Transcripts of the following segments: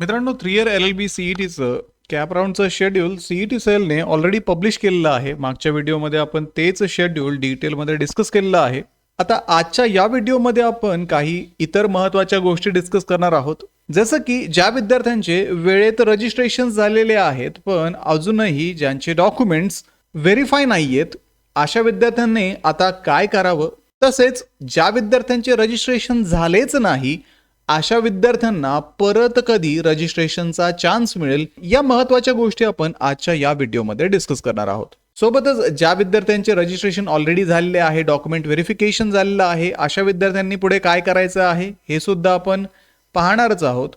मित्रांनो, 3 year LLB CETचं cap राऊंडचं शेड्यूल CET सेलने ऑलरेडी पब्लिश केलेलं आहे. मागच्या व्हिडिओमध्ये आपण तेच शेड्यूल डिटेलमध्ये डिस्कस केलेलं आहे. आता आजच्या या व्हिडिओमध्ये आपण काही इतर महत्त्वाच्या गोष्टी डिस्कस करणार आहोत. जसं की ज्या विद्यार्थ्यांचे वेळेत रजिस्ट्रेशन झालेले आहेत पण अजूनही ज्यांचे डॉक्युमेंट्स व्हेरीफाय नाहीयेत, अशा विद्यार्थ्यांनी आता काय करावं, तसेच ज्या विद्यार्थ्यांचे रजिस्ट्रेशन झालेच नाही अशा विद्यार्थ्यांना परत कधी रजिस्ट्रेशनचा चान्स मिळेल, या महत्त्वाच्या गोष्टी आपण आजच्या या व्हिडिओमध्ये डिस्कस करणार आहोत. सोबतच ज्या विद्यार्थ्यांचे रजिस्ट्रेशन ऑलरेडी झालेले आहे, डॉक्युमेंट व्हेरिफिकेशन झालेलं आहे, अशा विद्यार्थ्यांनी पुढे काय करायचं आहे हे सुद्धा आपण पाहणारच आहोत.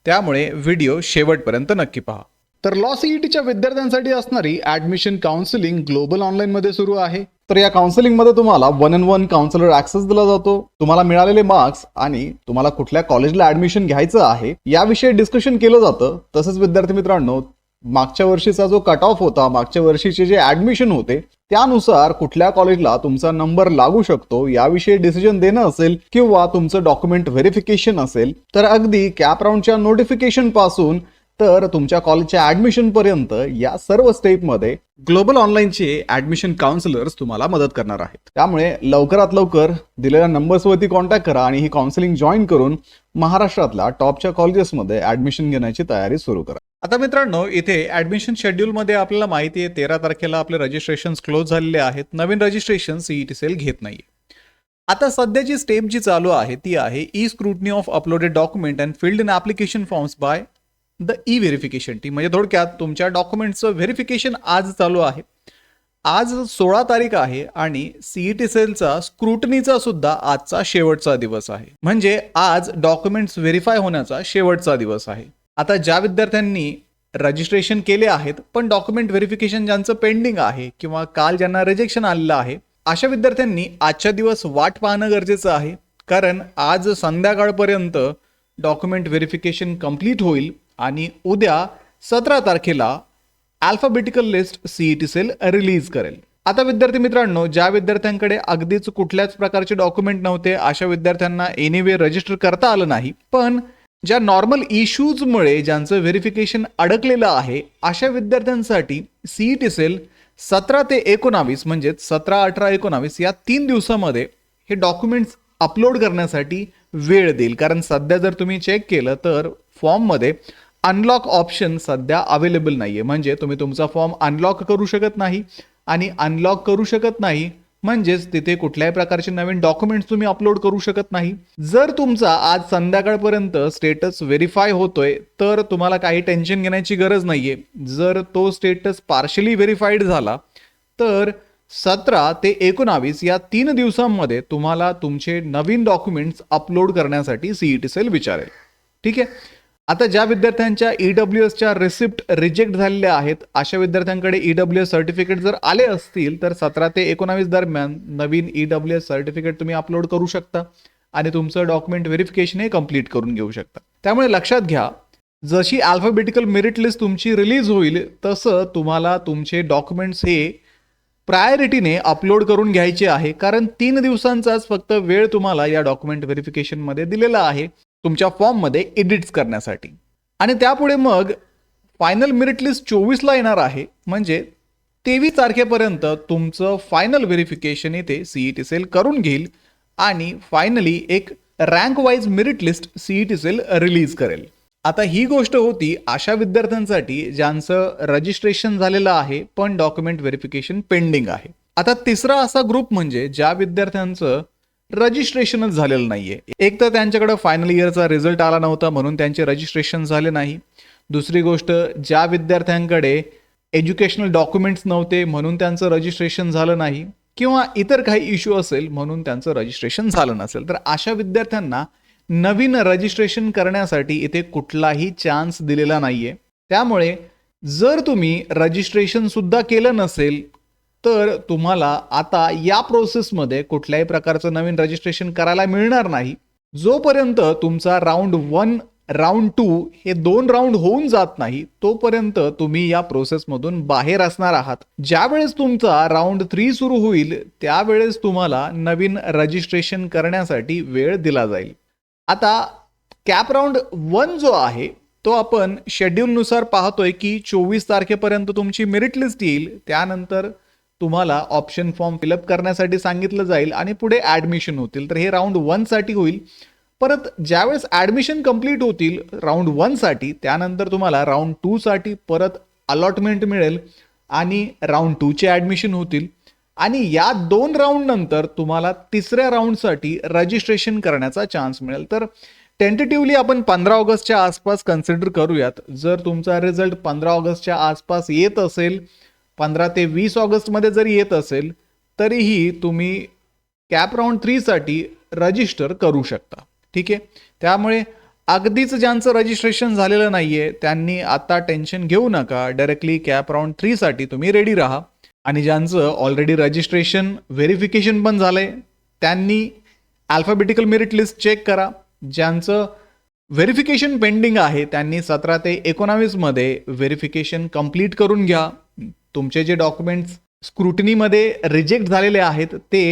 त्यामुळे व्हिडिओ शेवटपर्यंत नक्की पहा. तर लॉ सीईटीच्या विद्यार्थ्यांसाठी असणारी ऍडमिशन काउन्सिलिंग ग्लोबल ऑनलाईन मध्ये सुरू आहे. तर या काउन्सिलिंग मध्ये तुम्हाला 1-on-1 काउन्सिलर ऍक्सेस दिला जातो. तुम्हाला मिळालेले मार्क्स आणि तुम्हाला कुठल्या कॉलेजला ऍडमिशन घ्यायचं आहे याविषयी डिस्कशन केलं जातं. तसंच विद्यार्थी मित्रांनो, मागच्या वर्षीचा जो कट ऑफ होता, मागच्या वर्षीचे जे ऍडमिशन होते त्यानुसार कुठल्या कॉलेजला तुमचा नंबर लागू शकतो याविषयी डिसिजन देणं असेल किंवा तुमचं डॉक्युमेंट व्हेरिफिकेशन असेल, तर अगदी कॅप राऊंडच्या नोटिफिकेशन पासून तर तुमच्या कॉलेजच्या ऍडमिशन पर्यंत या सर्व स्टेपमध्ये ग्लोबल ऑनलाईनचे ऍडमिशन काउन्सिलर्स तुम्हाला मदत करणार आहेत. त्यामुळे लवकरात लवकर दिलेल्या नंबर्सवरती कॉन्टॅक्ट करा आणि ही काउन्सिलिंग जॉईन करून महाराष्ट्रातल्या टॉपच्या कॉलेजेसमध्ये ऍडमिशन घेण्याची तयारी सुरू करा. आता मित्रांनो, इथे ऍडमिशन शेड्यूलमध्ये आपल्याला माहिती आहे 13 तारखेला आपले रजिस्ट्रेशन क्लोज झालेले आहेत. नवीन रजिस्ट्रेशन सीईटी सेल घेत नाहीये. आता सध्याची स्टेप जी चालू आहे ती आहे E scrutiny of uploaded document and filled in application forms by the E verification team. म्हणजे थोडक्यात तुमच्या डॉक्युमेंटचं व्हेरिफिकेशन आज चालू आहे. आज 16 तारीख आहे आणि सीईटी सेलचा स्क्रुटनीचा सुद्धा आजचा शेवटचा दिवस आहे. म्हणजे आज डॉक्युमेंट्स व्हेरीफाय होण्याचा शेवटचा दिवस आहे. आता ज्या विद्यार्थ्यांनी रजिस्ट्रेशन केले आहेत पण डॉक्युमेंट व्हेरिफिकेशन ज्यांचं पेंडिंग आहे किंवा काल ज्यांना रिजेक्शन आलेलं आहे, अशा विद्यार्थ्यांनी आजच्या दिवस वाट पाहणं गरजेचं आहे. कारण आज संध्याकाळपर्यंत डॉक्युमेंट व्हेरिफिकेशन कंप्लीट होईल आणि उद्या 17 तारखेला alphabetical list CET cell release करेल. आता विद्यार्थी मित्रांनो, ज्या विद्यार्थ्यांकडे अगदीच कुठल्याच प्रकारचे डॉक्युमेंट नव्हते अशा विद्यार्थ्यांना एनिवे रजिस्टर करता आलं नाही, पण ज्या नॉर्मल इश्यूजमुळे ज्यांचं व्हेरिफिकेशन अडकलेलं आहे अशा विद्यार्थ्यांसाठी सीईटी सेल 17 ते 19 म्हणजे 17, 18, 19 या 3 दिवसामध्ये हे डॉक्युमेंट्स अपलोड करण्यासाठी वेळ देईल. कारण सध्या जर तुम्ही चेक केलं तर फॉर्ममध्ये अनलॉक ऑप्शन सध्या अवेलेबल नाहीये. म्हणजे तुम्ही तुमचा फॉर्म अनलॉक करू शकत नाही आणि अनलॉक करू शकत नाही म्हणजेच तिथे कुठल्याही प्रकारचे नवीन डॉक्युमेंट्स तुम्ही अपलोड करू शकत नाही. जर तुमचा आज संध्याकाळपर्यंत स्टेटस व्हेरीफाय होतोय तर तुम्हाला काही टेन्शन घेण्याची गरज नाहीये. जर तो स्टेटस पार्शली व्हेरीफाईड झाला तर 17 ते 19 या 3 दिवसांमध्ये तुम्हाला तुमचे नवीन डॉक्युमेंट्स अपलोड करण्यासाठी सीईटी सेल विचारेल. ठीक आहे. आता ज्या विद्यार्थ्यांच्या EWSच्या रिसिप्ट रिजेक्ट झालेल्या आहेत अशा विद्यार्थ्यांकडे EWS सर्टिफिकेट जर आले असतील तर 17 ते 19 दरम्यान नवीन EWS सर्टिफिकेट तुम्ही अपलोड करू शकता आणि तुमचं डॉक्युमेंट व्हेरिफिकेशन हे कंप्लीट करून घेऊ शकता. त्यामुळे लक्षात घ्या, जशी अल्फाबेटिकल मेरिट लिस्ट तुमची रिलीज होईल तसं तुम्हाला तुमचे डॉक्युमेंट्स हे प्रायोरिटीने अपलोड करून घ्यायचे आहे. कारण 3 दिवसांचाच फक्त वेळ तुम्हाला या डॉक्युमेंट व्हेरिफिकेशनमध्ये दिलेला आहे तुमच्या फॉर्ममध्ये एडिट्स करण्यासाठी. आणि त्यापुढे मग फायनल मेरिट लिस्ट 24ला येणार आहे. म्हणजे 23 तारखेपर्यंत तुमचं फायनल व्हेरिफिकेशन इथे सीईटी सेल करून घेईल आणि फायनली एक rank wise merit list CET cell release करेल. आता ही गोष्ट होती अशा विद्यार्थ्यांसाठी ज्यांचं रजिस्ट्रेशन झालेलं आहे पण डॉक्युमेंट व्हेरिफिकेशन पेंडिंग आहे. आता तिसरा असा ग्रुप म्हणजे ज्या विद्यार्थ्यांचं रजिस्ट्रेशनच झालेलं नाहीये. एक तर त्यांच्याकडे फायनल इयरचा रिझल्ट आला नव्हता म्हणून त्यांचे रजिस्ट्रेशन झाले नाही. दुसरी गोष्ट, ज्या विद्यार्थ्यांकडे एज्युकेशनल डॉक्युमेंट्स नव्हते म्हणून त्यांचं रजिस्ट्रेशन झालं नाही किंवा इतर काही इश्यू असेल म्हणून त्यांचं रजिस्ट्रेशन झालं नसेल, तर अशा विद्यार्थ्यांना नवीन रजिस्ट्रेशन करण्यासाठी इथे कुठलाही चान्स दिलेला नाहीये. त्यामुळे जर तुम्ही रजिस्ट्रेशन सुद्धा केलं नसेल तर तुम्हाला आता या प्रोसेसमध्ये कुठल्याही प्रकारचं नवीन रजिस्ट्रेशन करायला मिळणार नाही. जोपर्यंत तुमचा राऊंड 1, राऊंड 2 हे 2 राऊंड होऊन जात नाही तोपर्यंत तुम्ही या प्रोसेसमधून बाहेर असणार आहात. ज्यावेळेस तुमचा राऊंड 3 सुरू होईल त्यावेळेस तुम्हाला नवीन रजिस्ट्रेशन करण्यासाठी वेळ दिला जाईल. आता कॅप राऊंड 1 जो आहे तो आपण शेड्यूलनुसार पाहतोय की 24 तारखेपर्यंत तुमची मेरिट लिस्ट येईल. त्यानंतर तुम्हाला ऑप्शन फॉर्म फिलअप करण्यासाठी सांगितलं जाईल आणि पुढे ॲडमिशन होतील. तर हे राऊंड 1 साठी होईल. परत ज्यावेळेस ॲडमिशन कंप्लीट होतील राऊंड 1 साठी, त्यानंतर तुम्हाला राऊंड 2 साठी परत अलॉटमेंट मिळेल आणि राऊंड 2 चे ॲडमिशन होतील. आणि या 2 राऊंड नंतर तुम्हाला तिसऱ्या राऊंडसाठी रजिस्ट्रेशन करण्याचा चान्स मिळेल. तर टेंटेटिव्हली आपण 15 ऑगस्टच्या आसपास कन्सिडर करूयात. जर तुमचा रिझल्ट 15 ऑगस्टच्या आसपास येत असेल, 15 ते 20 ऑगस्टमध्ये जरी येत असेल, तरीही तुम्ही कॅप राऊंड 3 साठी रजिस्टर करू शकता. ठीक आहे. त्यामुळे अगदीच ज्यांचं रजिस्ट्रेशन झालेलं नाहीये त्यांनी आता टेन्शन घेऊ नका. डायरेक्टली कॅप राऊंड 3 साठी तुम्ही रेडी राहा. आणि ज्यांचं ऑलरेडी रजिस्ट्रेशन व्हेरिफिकेशन पण झालंय त्यांनी अल्फाबेटिकल मेरिट लिस्ट चेक करा. ज्यांचं व्हेरिफिकेशन पेंडिंग आहे त्यांनी 17 ते 19 मध्ये व्हेरिफिकेशन कंप्लीट करून घ्या. तुमचे जे डॉक्युमेंट्स स्क्रुटनीमध्ये रिजेक्ट झालेले आहेत ते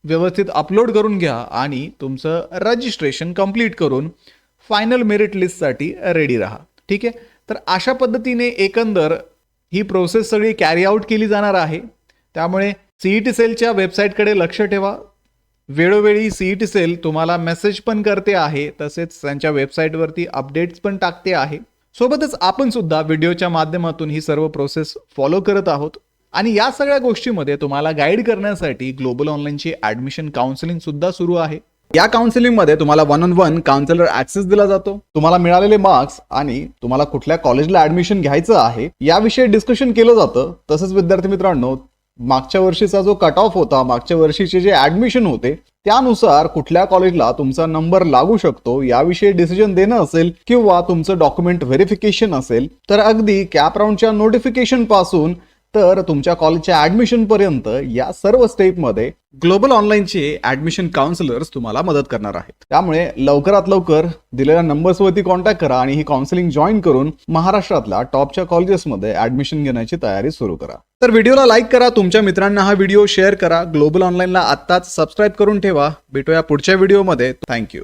व्यवस्थित अपलोड करून घ्या आणि तुमचं रजिस्ट्रेशन कंप्लीट करून फायनल मेरिट लिस्टसाठी रेडी राहा. ठीक आहे. तर अशा पद्धतीने एकंदर ही प्रोसेस सगळी कॅरी आउट केली जाणार आहे. त्यामुळे सीईटी सेलच्या वेबसाईटकडे लक्ष ठेवा. वेळोवेळी सीईटी सेल तुम्हाला मेसेज पण करते आहे, तसेच त्यांच्या वेबसाईटवरती अपडेट्स पण टाकते आहे. सोबतच आपण सुद्धा व्हिडिओच्या माध्यमातून ही सर्व प्रोसेस फॉलो करत आहोत. आणि या सगळ्या गोष्टीमध्ये तुम्हाला गाईड करण्यासाठी ग्लोबल ऑनलाईनची ॲडमिशन काउन्सिलिंग सुद्धा सुरू आहे. या काउन्सिलिंगमध्ये तुम्हाला 1-on-1 काउन्सिलर ऍक्सेस दिला जातो. तुम्हाला मिळालेले मार्क्स आणि तुम्हाला कुठल्या कॉलेजला ऍडमिशन घ्यायचं आहे याविषयी डिस्कशन केलं जातं. तसंच विद्यार्थी मित्रांनो, मागच्या वर्षीचा जो कट ऑफ होता, मागच्या वर्षीचे जे ऍडमिशन होते त्यानुसार कुठल्या कॉलेजला तुमचा नंबर लागू शकतो याविषयी डिसिजन देणं असेल किंवा तुमचं डॉक्युमेंट व्हेरिफिकेशन असेल, तर अगदी कॅप राऊंडच्या नोटिफिकेशन पासून तर तुमच्या कॉलेजच्या ऍडमिशन पर्यंत या सर्व स्टेपमध्ये ग्लोबल ऑनलाईनचे ऍडमिशन काउन्सिलर्स तुम्हाला मदत करणार आहेत. त्यामुळे लवकरात लवकर दिलेल्या नंबर्सवरती कॉन्टॅक्ट करा आणि ही काउन्सिलिंग जॉईन करून महाराष्ट्रातल्या टॉपच्या कॉलेजेसमध्ये ऍडमिशन घेण्याची तयारी सुरू करा. तर व्हिडिओला लाईक करा, तुमच्या मित्रांना हा व्हिडिओ शेअर करा, ग्लोबल ऑनलाईनला आत्ताच सबस्क्राईब करून ठेवा. भेटूया पुढच्या व्हिडिओमध्ये. थँक्यू.